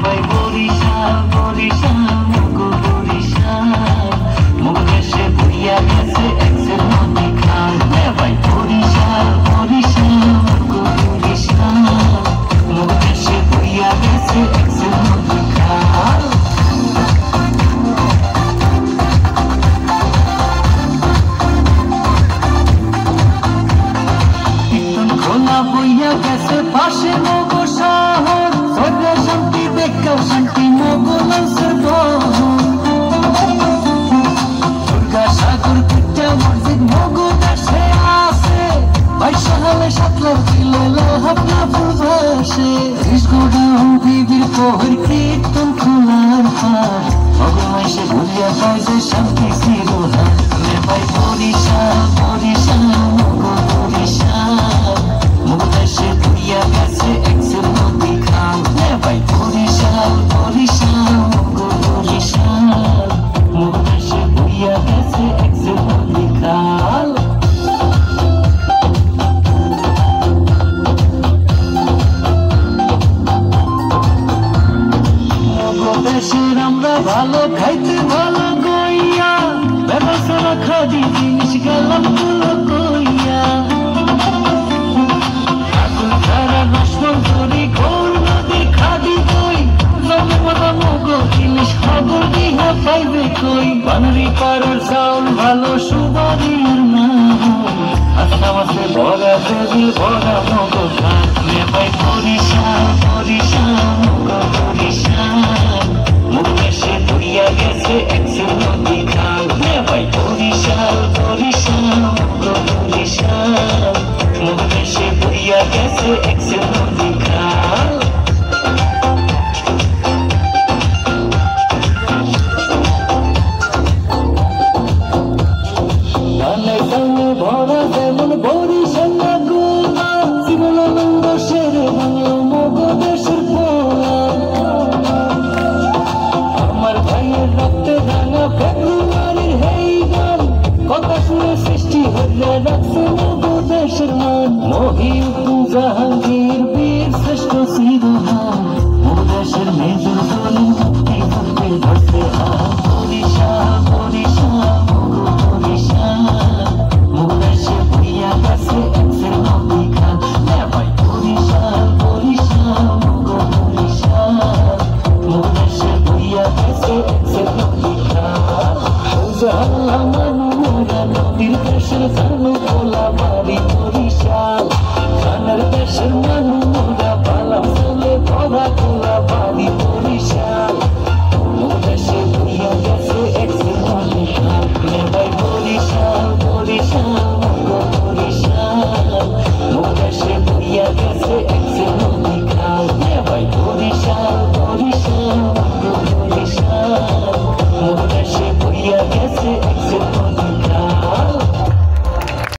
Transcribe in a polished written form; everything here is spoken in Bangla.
ভাই বরিশাল বরিশাল মুগো বরিশাল মুগ দেশে বইয়া গেছে এক্সেল নদী খাল ভাই বরিশাল বরিশাল মুগো বরিশাল মুগ দেশে বইয়া গেছে এক্সেল নদী খাল খোলা বইয়া গেছে পাশে মগো শহর সর্ব শান্তি বেকার শান্তি মগো লালসের দুর্গা সাগর পিঠা মসজিদ মগো দেশে আছে 22 সালে 7 লাখ কিলো লোহাপনা ফুল ভাসে ত্রিশগোড়াও বিবির পোহর কীর্তন খোলার পার মগো মাইসে ভুলিয়া পাই যে শান্তি চিরহার ভাই বরিশাল বরিশাল মগো বরিশাল মুগ দেশে বইয়া গেছে এক্সেল নদী খাল ভাই বরিশাল বরিশাল মুগো বরিশাল মুগ দেশে বইয়া গেছে এক্সেল নদী খাল মুগ দেশের আমরা ভালো খাইতে ভালো গইয়া ব্যবসা খাদি জিনিস গেলাম তুলো কইয়া পাইবে কই বানরি পাড়ার চাউল ভালো সুবাদির নাম আস্তা মাসে ভরা দেবী ভরা মগো খান ভাই বরিশাল বরিশাল মগো বরিশাল মুগ দেশে বইয়া গেছে এক্সেল নদী খাল ভাই বরিশাল বরিশাল মগো বরিশাল মুগ দেশে বইয়া গেছে এক্সেল নদী খাল ভরা যেমন বরিশাল গোলা জীবনানন্দ সেরে বাংলা মগো দেশের পোলা আমার ভাইয়ের রক্তে রাঙা ফেব্রুয়ারির হেই গান কথা শুনে সৃষ্টি হইয়া রাখছে মগো দেশের মান মহিউদ্দিন জাহাঙ্গীর বীর শ্রেষ্ঠ শিরোনাম মগো দেশের মেজর দলিল মুক্তি করতে ধরছে বরিশাল বরিশাল মগো বরিশাল মুগ দেশে বইয়া গেছে এক্সেল নদী খাল ভাই বরিশাল বরিশাল মুগো বরিশাল মুগ দেশে বইয়া গেছে এক্সেল নদী খাল